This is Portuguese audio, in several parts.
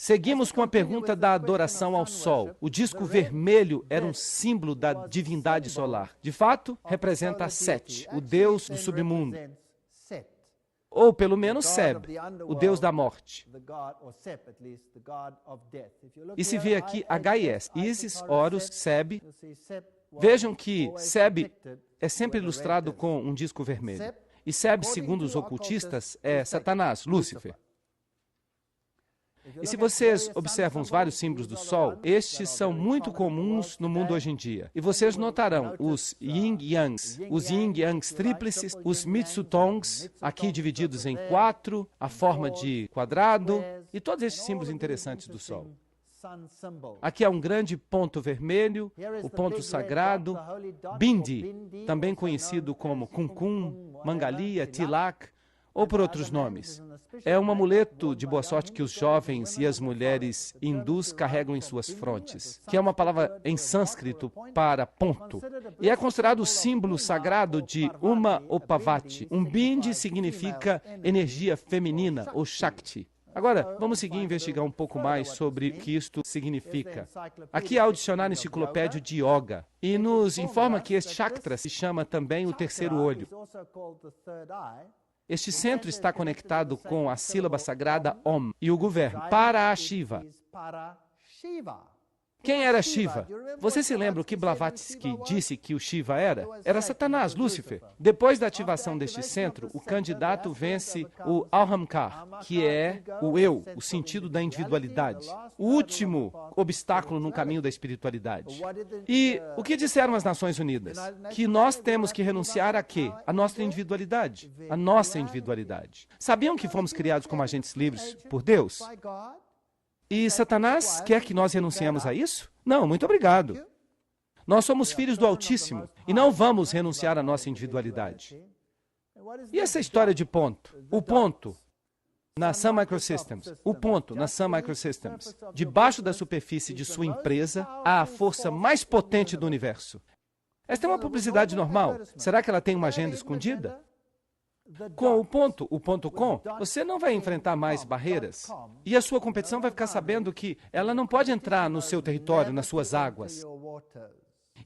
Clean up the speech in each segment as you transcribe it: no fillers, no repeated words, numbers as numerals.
Seguimos com a pergunta da adoração ao Sol. O disco vermelho era um símbolo da divindade solar. De fato, representa Set, o deus do submundo. Ou, pelo menos, Seb, o deus da morte. E se vê aqui H e S, Isis, Horus, Seb. Vejam que Seb é sempre ilustrado com um disco vermelho. E Seb, segundo os ocultistas, é Satanás, Lúcifer. E se vocês observam os vários símbolos do Sol, estes são muito comuns no mundo hoje em dia. E vocês notarão os Yin-Yangs, os Yin-Yangs tríplices, os Mitsutongs, aqui divididos em 4, a forma de quadrado, e todos estes símbolos interessantes do Sol. Aqui há um grande ponto vermelho, o ponto sagrado, Bindi, também conhecido como Kumkum, Mangalia, Tilak, ou por outros nomes. É um amuleto de boa sorte que os jovens e as mulheres hindus carregam em suas frontes, que é uma palavra em sânscrito para ponto. E é considerado o símbolo sagrado de Uma Opavati. Um bindi significa energia feminina, ou Shakti. Agora, vamos seguir a investigar um pouco mais sobre o que isto significa. Aqui há o dicionário enciclopédio de Yoga, e nos informa que este chakra se chama também o terceiro olho. Este centro está conectado com a sílaba sagrada Om e o governo, para Shiva. Quem era Shiva? Você se lembra o que Blavatsky disse que o Shiva era? Era Satanás, Lúcifer. Depois da ativação deste centro, o candidato vence o Ahamkar, que é o eu, o sentido da individualidade. O último obstáculo no caminho da espiritualidade. E o que disseram as Nações Unidas? Que nós temos que renunciar a quê? A nossa individualidade. A nossa individualidade. Sabiam que fomos criados como agentes livres por Deus? E Satanás quer que nós renunciemos a isso? Não, muito obrigado. Nós somos filhos do Altíssimo e não vamos renunciar à nossa individualidade. E essa história de ponto? O ponto na Sun Microsystems, o ponto na Sun Microsystems, debaixo da superfície de sua empresa, há a força mais potente do universo. Esta é uma publicidade normal. Será que ela tem uma agenda escondida? Com o ponto com, você não vai enfrentar mais barreiras. E a sua competição vai ficar sabendo que ela não pode entrar no seu território, nas suas águas.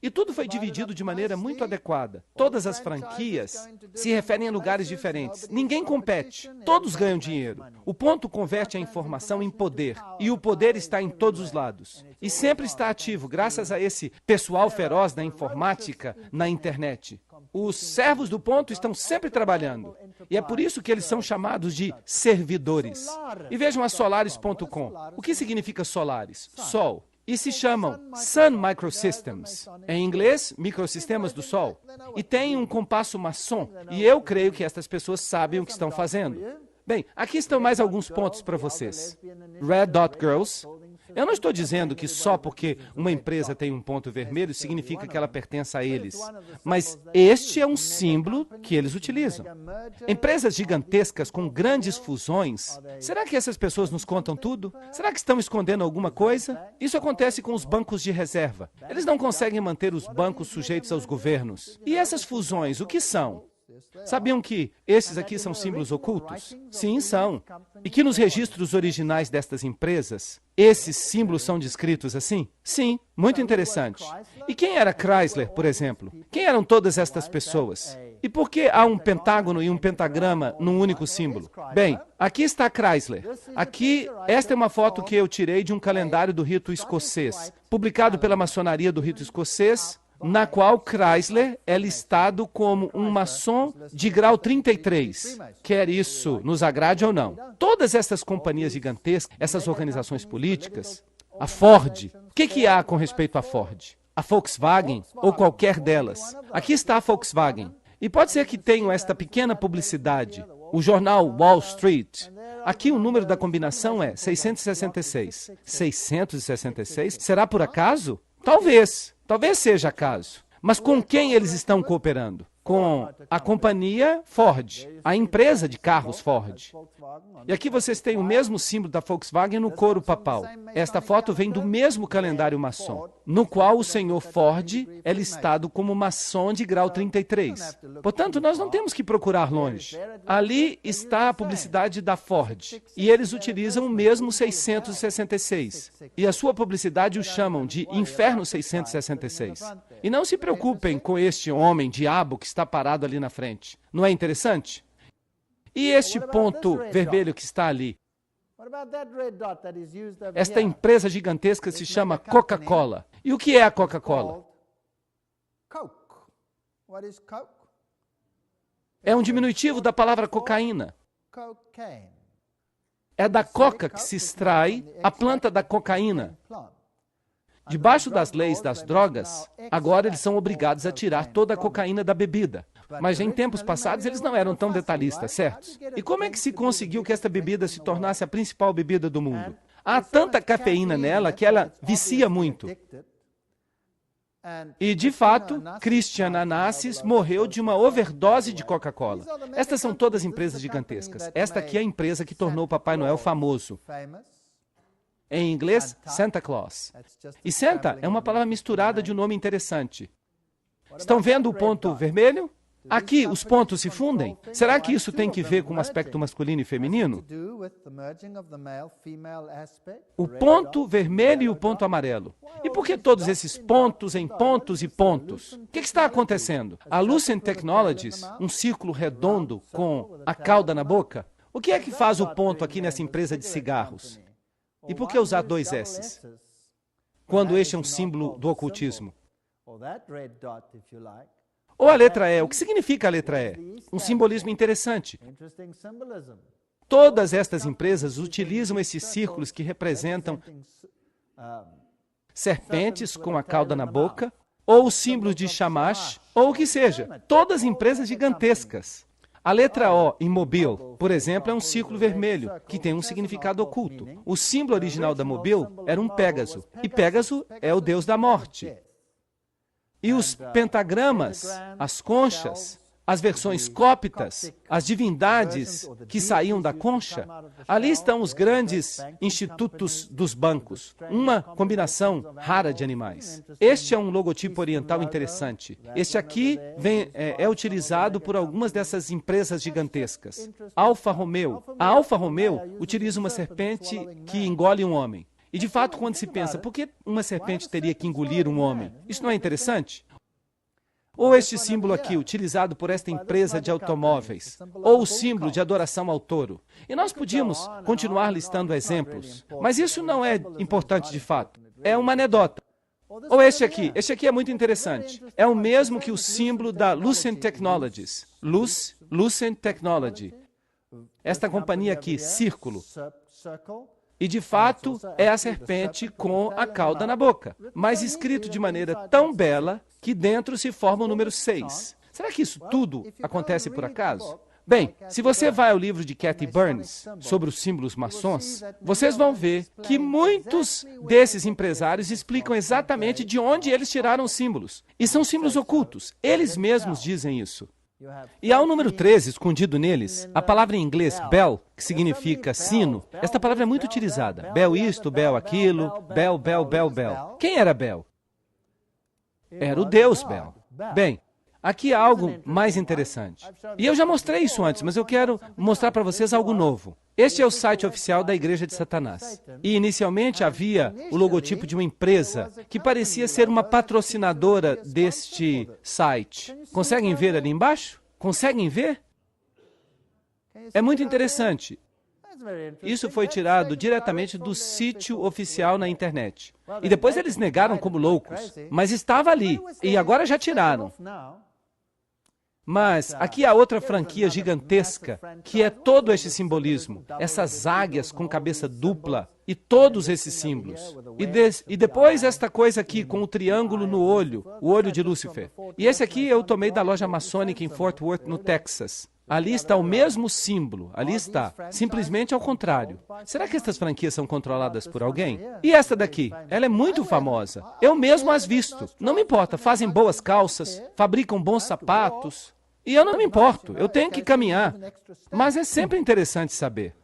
E tudo foi dividido de maneira muito adequada. Todas as franquias se referem a lugares diferentes. Ninguém compete. Todos ganham dinheiro. O ponto converte a informação em poder. E o poder está em todos os lados. E sempre está ativo, graças a esse pessoal feroz da informática na internet. Os servos do ponto estão sempre trabalhando. E é por isso que eles são chamados de servidores. E vejam a Solaris.com. O que significa Solaris? Sol. E se chamam Sun Microsystems. Em inglês, microsistemas do Sol. E tem um compasso maçom. E eu creio que estas pessoas sabem o que estão fazendo. Bem, aqui estão mais alguns pontos para vocês. Red Dot Girls. Eu não estou dizendo que só porque uma empresa tem um ponto vermelho significa que ela pertence a eles. Mas este é um símbolo que eles utilizam. Empresas gigantescas com grandes fusões. Será que essas pessoas nos contam tudo? Será que estão escondendo alguma coisa? Isso acontece com os bancos de reserva. Eles não conseguem manter os bancos sujeitos aos governos. E essas fusões, o que são? Sabiam que esses aqui são símbolos ocultos? Sim, são. E que nos registros originais destas empresas, esses símbolos são descritos assim? Sim, muito interessante. E quem era Chrysler, por exemplo? Quem eram todas estas pessoas? E por que há um pentágono e um pentagrama num único símbolo? Bem, aqui está Chrysler. Aqui, esta é uma foto que eu tirei de um calendário do rito escocês, publicado pela maçonaria do rito escocês, na qual Chrysler é listado como um maçom de grau 33, quer isso nos agrade ou não. Todas essas companhias gigantescas, essas organizações políticas, a Ford, o que há com respeito à Ford? A Volkswagen ou qualquer delas? Aqui está a Volkswagen. E pode ser que tenham esta pequena publicidade, o jornal Wall Street. Aqui o número da combinação é 666. 666? Será por acaso? Talvez seja acaso. Mas com quem eles estão cooperando? com a companhia Ford, a empresa de carros Ford. E aqui vocês têm o mesmo símbolo da Volkswagen no couro papal. Esta foto vem do mesmo calendário maçom, no qual o senhor Ford é listado como maçom de grau 33. Portanto, nós não temos que procurar longe. Ali está a publicidade da Ford, e eles utilizam o mesmo 666. E a sua publicidade o chamam de Inferno 666. E não se preocupem com este homem diabo que está parado ali na frente. Não é interessante? E este ponto vermelho que está ali? Esta empresa gigantesca se chama Coca-Cola. E o que é a Coca-Cola? É um diminutivo da palavra cocaína. É da coca que se extrai a planta da cocaína. Debaixo das leis das drogas, agora eles são obrigados a tirar toda a cocaína da bebida. Mas em tempos passados eles não eram tão detalhistas, certo? E como é que se conseguiu que esta bebida se tornasse a principal bebida do mundo? Há tanta cafeína nela que ela vicia muito. E, de fato, Christian Onassis morreu de uma overdose de Coca-Cola. Estas são todas empresas gigantescas. Esta aqui é a empresa que tornou o Papai Noel famoso. Em inglês, Santa Claus. E Santa é uma palavra misturada de um nome interessante. Estão vendo o ponto vermelho? Aqui os pontos se fundem. Será que isso tem que ver com o aspecto masculino e feminino? O ponto vermelho e o ponto amarelo. E por que todos esses pontos em pontos e pontos? O que está acontecendo? A Lucent Technologies, um círculo redondo com a cauda na boca? O que é que faz o ponto aqui nessa empresa de cigarros? E por que usar dois S's? Quando este é um símbolo do ocultismo. Ou a letra E. O que significa a letra E? Um simbolismo interessante. Todas estas empresas utilizam esses círculos que representam serpentes com a cauda na boca, ou os símbolos de Shamash, ou o que seja. Todas empresas gigantescas. A letra O, em Mobile, por exemplo, é um círculo vermelho, que tem um significado oculto. O símbolo original da Mobile era um Pégaso, e Pégaso é o deus da morte. E os pentagramas, as conchas, as versões cóptas, as divindades que saíam da concha, ali estão os grandes institutos dos bancos, uma combinação rara de animais. Este é um logotipo oriental interessante. Este aqui é utilizado por algumas dessas empresas gigantescas. Alfa Romeo. A Alfa Romeo utiliza uma serpente que engole um homem. E, de fato, quando se pensa, por que uma serpente teria que engolir um homem? Isso não é interessante? Ou este símbolo aqui, utilizado por esta empresa de automóveis. Ou o símbolo de adoração ao touro. E nós podíamos continuar listando exemplos. Mas isso não é importante de fato. É uma anedota. Ou este aqui é muito interessante. É o mesmo que o símbolo da Lucent Technologies. Lucent Technology. Esta companhia aqui, círculo. E, de fato, é a serpente com a cauda na boca, mas escrito de maneira tão bela que dentro se forma o número 6. Será que isso tudo acontece por acaso? Bem, se você vai ao livro de Cathy Burns sobre os símbolos maçons, vocês vão ver que muitos desses empresários explicam exatamente de onde eles tiraram os símbolos. E são símbolos ocultos. Eles mesmos dizem isso. E há o número 13 escondido neles. A palavra em inglês, bell, que significa sino, esta palavra é muito utilizada. Bell isto, bell aquilo, bell, bell, bell, bell. Quem era Bel? Era o deus Bel. Bem, aqui há algo mais interessante. E eu já mostrei isso antes, mas eu quero mostrar para vocês algo novo. Este é o site oficial da Igreja de Satanás. E inicialmente havia o logotipo de uma empresa que parecia ser uma patrocinadora deste site. Conseguem ver ali embaixo? Conseguem ver? É muito interessante. Isso foi tirado diretamente do sítio oficial na internet. E depois eles negaram como loucos. Mas estava ali. E agora já tiraram. Mas aqui há outra franquia gigantesca, que é todo este simbolismo. Essas águias com cabeça dupla e todos esses símbolos. E depois esta coisa aqui com o triângulo no olho, o olho de Lúcifer. E esse aqui eu tomei da loja maçônica em Fort Worth, no Texas. Ali está o mesmo símbolo, ali está, simplesmente ao contrário. Será que estas franquias são controladas por alguém? E esta daqui? Ela é muito famosa. Eu mesmo as visto. Não me importa, fazem boas calças, fabricam bons sapatos. E eu não me importo, eu tenho que caminhar. Mas é sempre interessante saber.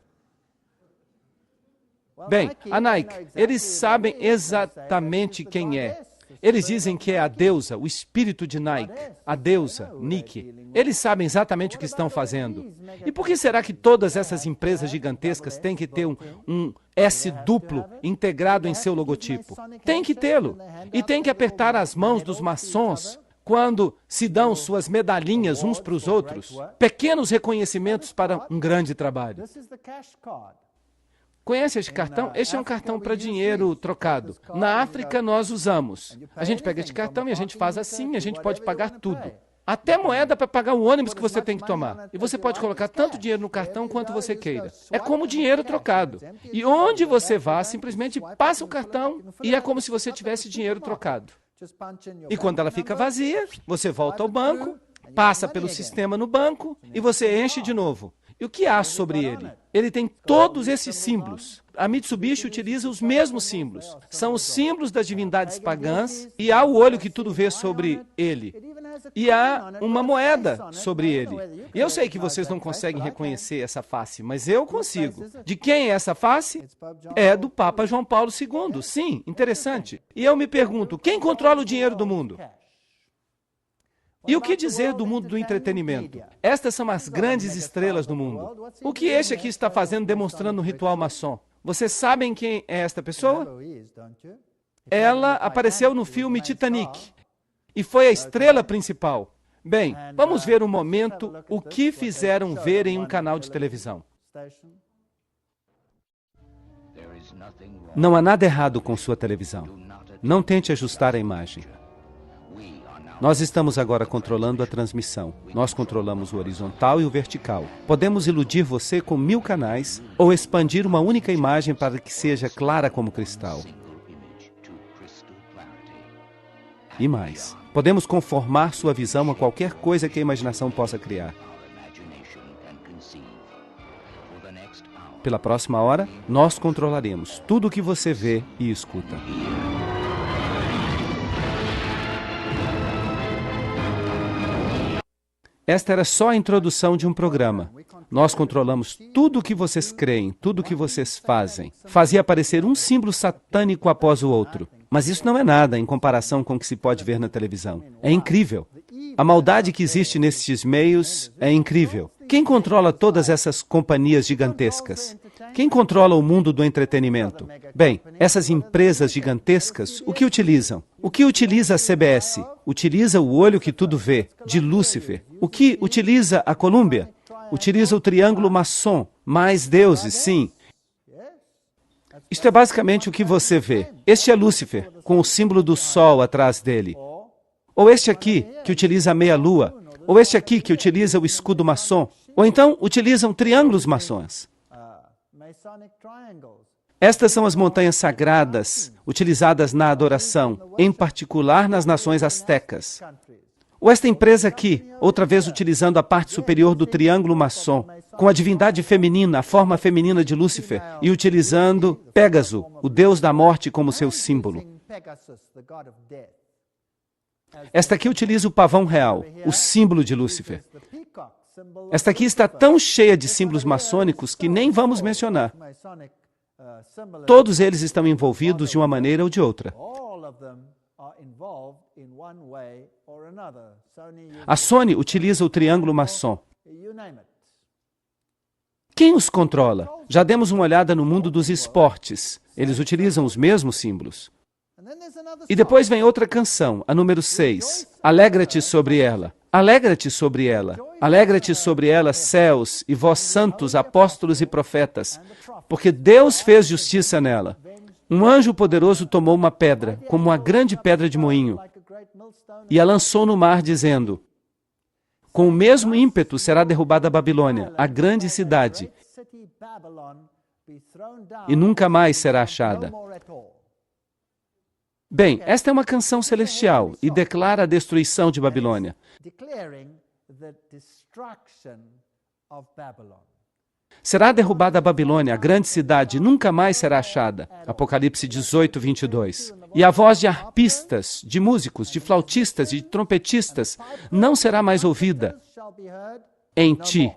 Bem, a Nike, eles sabem exatamente quem é. Eles dizem que é a deusa, o espírito de Nike, a deusa, Nike. Eles sabem exatamente o que estão fazendo. E por que será que todas essas empresas gigantescas têm que ter um S duplo integrado em seu logotipo? Tem que tê-lo. E tem que apertar as mãos dos maçons quando se dão suas medalhinhas uns para os outros. Pequenos reconhecimentos para um grande trabalho. Conhece este cartão? Este é um cartão para dinheiro trocado. Na África, nós usamos. A gente pega este cartão e a gente faz assim, a gente pode pagar tudo. Até moeda para pagar o ônibus que você tem que tomar. E você pode colocar tanto dinheiro no cartão quanto você queira. É como dinheiro trocado. E onde você vá, simplesmente passa o cartão e é como se você tivesse dinheiro trocado. E quando ela fica vazia, você volta ao banco, passa pelo sistema no banco e você enche de novo. E o que há sobre ele? Ele tem todos esses símbolos. A Mitsubishi utiliza os mesmos símbolos. São os símbolos das divindades pagãs e há o olho que tudo vê sobre ele. E há uma moeda sobre ele. E eu sei que vocês não conseguem reconhecer essa face, mas eu consigo. De quem é essa face? É do Papa João Paulo II. Sim, interessante. E eu me pergunto, quem controla o dinheiro do mundo? E o que dizer do mundo do entretenimento? Estas são as grandes estrelas do mundo. O que este aqui está fazendo demonstrando no ritual maçom? Vocês sabem quem é esta pessoa? Ela apareceu no filme Titanic e foi a estrela principal. Bem, vamos ver um momento o que fizeram ver em um canal de televisão. Não há nada errado com sua televisão. Não tente ajustar a imagem. Nós estamos agora controlando a transmissão. Nós controlamos o horizontal e o vertical. Podemos iludir você com 1000 canais ou expandir uma única imagem para que seja clara como cristal. E mais, podemos conformar sua visão a qualquer coisa que a imaginação possa criar. Pela próxima hora, nós controlaremos tudo o que você vê e escuta. Esta era só a introdução de um programa. Nós controlamos tudo o que vocês creem, tudo o que vocês fazem. Fazia aparecer um símbolo satânico após o outro. Mas isso não é nada em comparação com o que se pode ver na televisão. É incrível. A maldade que existe nestes meios é incrível. Quem controla todas essas companhias gigantescas? Quem controla o mundo do entretenimento? Bem, essas empresas gigantescas, o que utilizam? O que utiliza a CBS? Utiliza o olho que tudo vê, de Lúcifer. O que utiliza a Colômbia? Utiliza o triângulo maçom. Mais deuses, sim. Isto é basicamente o que você vê. Este é Lúcifer, com o símbolo do sol atrás dele. Ou este aqui, que utiliza a meia-lua. Ou este aqui, que utiliza o escudo maçom. Ou então, utilizam triângulos maçons. Estas são as montanhas sagradas, utilizadas na adoração, em particular nas nações astecas. Ou esta empresa aqui, outra vez utilizando a parte superior do triângulo maçom, com a divindade feminina, a forma feminina de Lúcifer, e utilizando Pégaso, o deus da morte, como seu símbolo. Esta aqui utiliza o pavão real, o símbolo de Lúcifer. Esta aqui está tão cheia de símbolos maçônicos que nem vamos mencionar. Todos eles estão envolvidos de uma maneira ou de outra. A Sony utiliza o triângulo maçom. Quem os controla? Já demos uma olhada no mundo dos esportes. Eles utilizam os mesmos símbolos. E depois vem outra canção, a número 6. Alegra-te sobre ela. Alegra-te sobre ela. Alegra-te sobre ela, céus, e vós santos, apóstolos e profetas, porque Deus fez justiça nela. Um anjo poderoso tomou uma pedra, como uma grande pedra de moinho, e a lançou no mar, dizendo: com o mesmo ímpeto será derrubada a Babilônia, a grande cidade, e nunca mais será achada. Bem, esta é uma canção celestial e declara a destruição de Babilônia. Será derrubada a Babilônia, a grande cidade, nunca mais será achada. Apocalipse 18, 22. E a voz de arpistas, de músicos, de flautistas e de trompetistas não será mais ouvida em ti.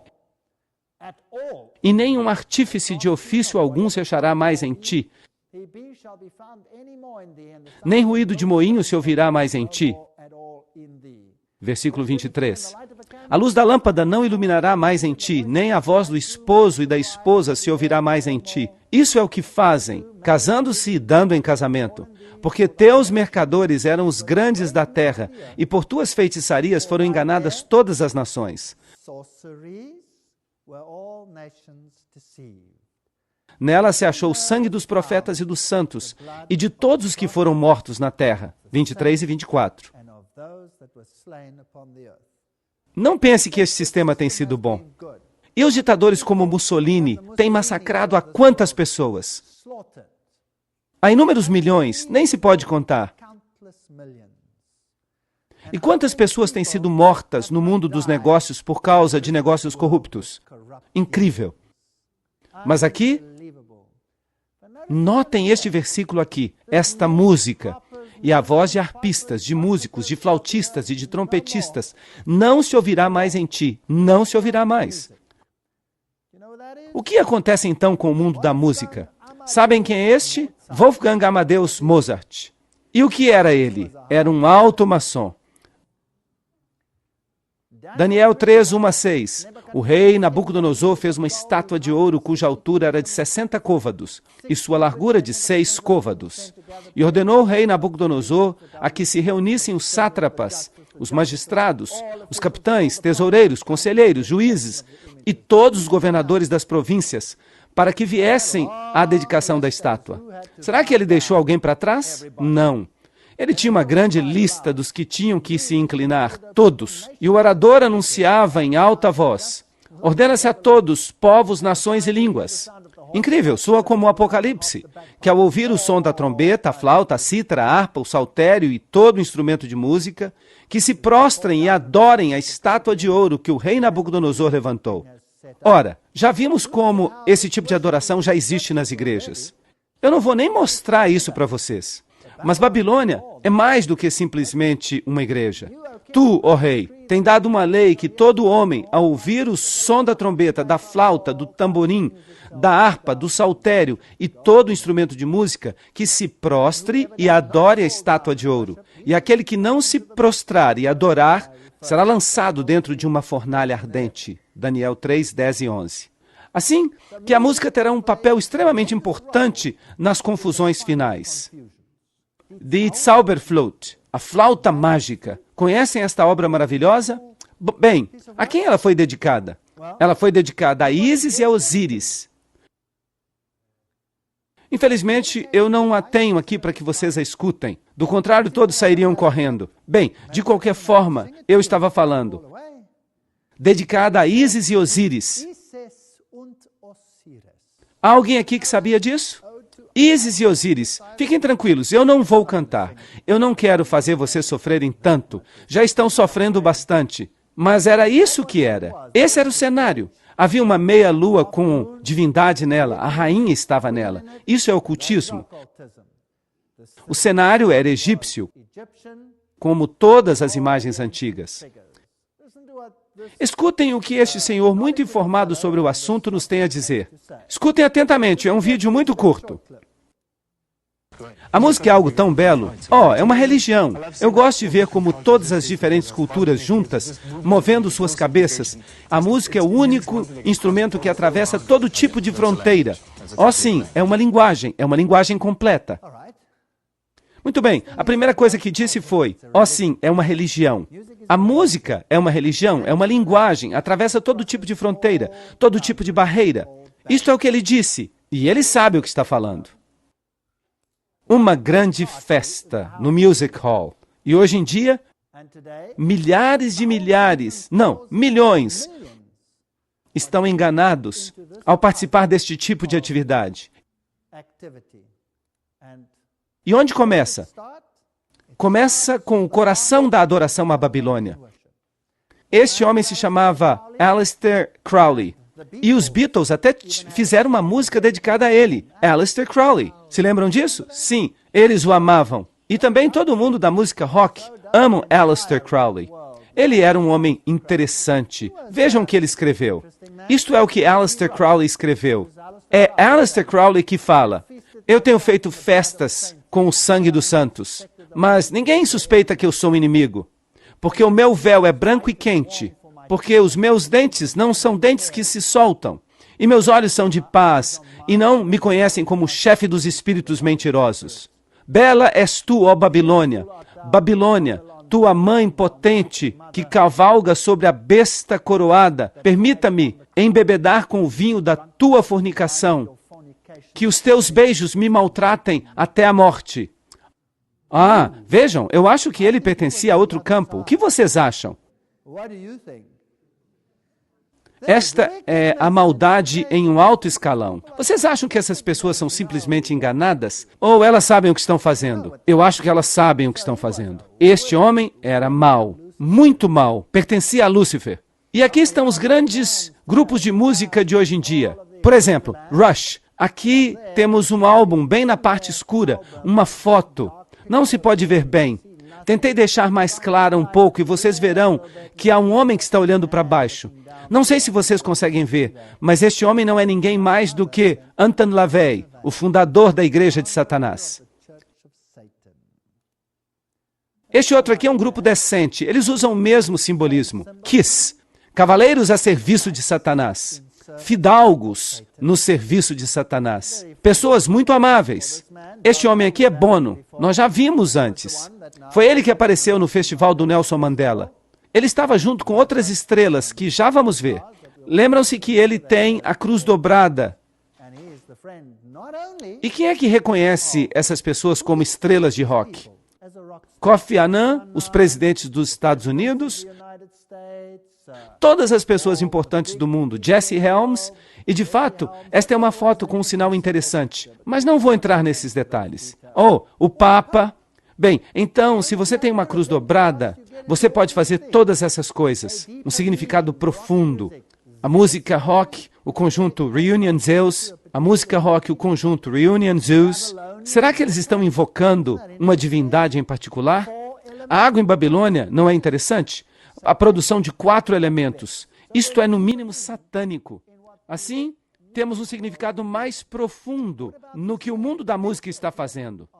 E nenhum artífice de ofício algum se achará mais em ti. Nem ruído de moinho se ouvirá mais em ti. Versículo 23. A luz da lâmpada não iluminará mais em ti, nem a voz do esposo e da esposa se ouvirá mais em ti. Isso é o que fazem, casando-se e dando em casamento. Porque teus mercadores eram os grandes da terra, e por tuas feitiçarias foram enganadas todas as nações. Nela se achou o sangue dos profetas e dos santos, e de todos os que foram mortos na terra. 23 e 24. Não pense que este sistema tem sido bom. E os ditadores como Mussolini têm massacrado a quantas pessoas? Há inúmeros milhões, nem se pode contar. E quantas pessoas têm sido mortas no mundo dos negócios por causa de negócios corruptos? Incrível. Mas aqui, notem este versículo aqui, esta música. E a voz de arpistas, de músicos, de flautistas e de trompetistas não se ouvirá mais em ti, não se ouvirá mais. O que acontece então com o mundo da música? Sabem quem é este? Wolfgang Amadeus Mozart. E o que era ele? Era um alto maçom. Daniel 3, 1 a 6. O rei Nabucodonosor fez uma estátua de ouro cuja altura era de 60 côvados e sua largura de 6 côvados. E ordenou o rei Nabucodonosor a que se reunissem os sátrapas, os magistrados, os capitães, tesoureiros, conselheiros, juízes e todos os governadores das províncias, para que viessem à dedicação da estátua. Será que ele deixou alguém para trás? Não. Ele tinha uma grande lista dos que tinham que se inclinar, todos. E o orador anunciava em alta voz: ordena-se a todos, povos, nações e línguas. Incrível, soa como o Apocalipse, que ao ouvir o som da trombeta, a flauta, a cítara, a harpa, o saltério e todo instrumento de música, que se prostrem e adorem a estátua de ouro que o rei Nabucodonosor levantou. Ora, já vimos como esse tipo de adoração já existe nas igrejas. Eu não vou nem mostrar isso para vocês. Mas Babilônia é mais do que simplesmente uma igreja. Tu, ó rei, tem dado uma lei que todo homem, ao ouvir o som da trombeta, da flauta, do tamborim, da harpa, do saltério e todo instrumento de música, que se prostre e adore a estátua de ouro. E aquele que não se prostrar e adorar, será lançado dentro de uma fornalha ardente. Daniel 3, 10 e 11. Assim que a música terá um papel extremamente importante nas confusões finais. The Zauberflöte, a flauta mágica. Conhecem esta obra maravilhosa? Bem, a quem ela foi dedicada? Ela foi dedicada a Ísis e a Osíris. Infelizmente, eu não a tenho aqui para que vocês a escutem. Do contrário, todos sairiam correndo. Bem, de qualquer forma, eu estava falando. Dedicada a Ísis e Osíris. Há alguém aqui que sabia disso? Ísis e Osíris, fiquem tranquilos, eu não vou cantar. Eu não quero fazer vocês sofrerem tanto. Já estão sofrendo bastante. Mas era isso que era. Esse era o cenário. Havia uma meia-lua com divindade nela. A rainha estava nela. Isso é ocultismo. O cenário era egípcio, como todas as imagens antigas. Escutem o que este senhor, muito informado sobre o assunto, nos tem a dizer. Escutem atentamente, é um vídeo muito curto. A música é algo tão belo. É uma religião. Eu gosto de ver como todas as diferentes culturas juntas, movendo suas cabeças. A música é o único instrumento que atravessa todo tipo de fronteira. Sim, é uma linguagem completa. Muito bem, a primeira coisa que disse foi, sim, é uma religião. A música é uma religião, é uma linguagem, atravessa todo tipo de fronteira, todo tipo de barreira. Isto é o que ele disse, e ele sabe o que está falando. Uma grande festa no Music Hall. E hoje em dia, milhões, estão enganados ao participar deste tipo de atividade. E onde começa? Começa com o coração da adoração à Babilônia. Este homem se chamava Aleister Crowley. E os Beatles até fizeram uma música dedicada a ele, Aleister Crowley. Se lembram disso? Sim, eles o amavam. E também todo mundo da música rock ama Aleister Crowley. Ele era um homem interessante. Vejam o que ele escreveu. Isto é o que Aleister Crowley escreveu. É Aleister Crowley que fala: eu tenho feito festas com o sangue dos santos, mas ninguém suspeita que eu sou um inimigo, porque o meu véu é branco e quente, porque os meus dentes não são dentes que se soltam, e meus olhos são de paz, e não me conhecem como chefe dos espíritos mentirosos. Bela és tu, ó Babilônia, Babilônia, tua mãe potente, que cavalga sobre a besta coroada. Permita-me embebedar com o vinho da tua fornicação, que os teus beijos me maltratem até a morte. Ah, vejam, eu acho que ele pertencia a outro campo. O que vocês acham? Esta é a maldade em um alto escalão. Vocês acham que essas pessoas são simplesmente enganadas? Ou elas sabem o que estão fazendo? Eu acho que elas sabem o que estão fazendo. Este homem era mau, muito mau, pertencia a Lúcifer. E aqui estão os grandes grupos de música de hoje em dia. Por exemplo, Rush. Aqui temos um álbum bem na parte escura, uma foto. Não se pode ver bem. Tentei deixar mais clara um pouco e vocês verão que há um homem que está olhando para baixo. Não sei se vocês conseguem ver, mas este homem não é ninguém mais do que Anton LaVey, o fundador da Igreja de Satanás. Este outro aqui é um grupo decente. Eles usam o mesmo simbolismo. Kiss, cavaleiros a serviço de Satanás. Fidalgos no serviço de Satanás. Pessoas muito amáveis. Este homem aqui é Bono. Nós já vimos antes. Foi ele que apareceu no festival do Nelson Mandela. Ele estava junto com outras estrelas que já vamos ver. Lembram-se que ele tem a cruz dobrada. E quem é que reconhece essas pessoas como estrelas de rock? Kofi Annan, os presidentes dos Estados Unidos, todas as pessoas importantes do mundo, Jesse Helms, e de fato, esta é uma foto com um sinal interessante, mas não vou entrar nesses detalhes. Oh, o Papa. Bem, então, se você tem uma cruz dobrada, você pode fazer todas essas coisas, um significado profundo. A música rock, o conjunto Reunion Zeus, a música rock, o conjunto Reunion Zeus. Será que eles estão invocando uma divindade em particular? A água em Babilônia não é interessante? A produção de 4 elementos. Isto é, no mínimo, satânico. Assim, temos um significado mais profundo no que o mundo da música está fazendo.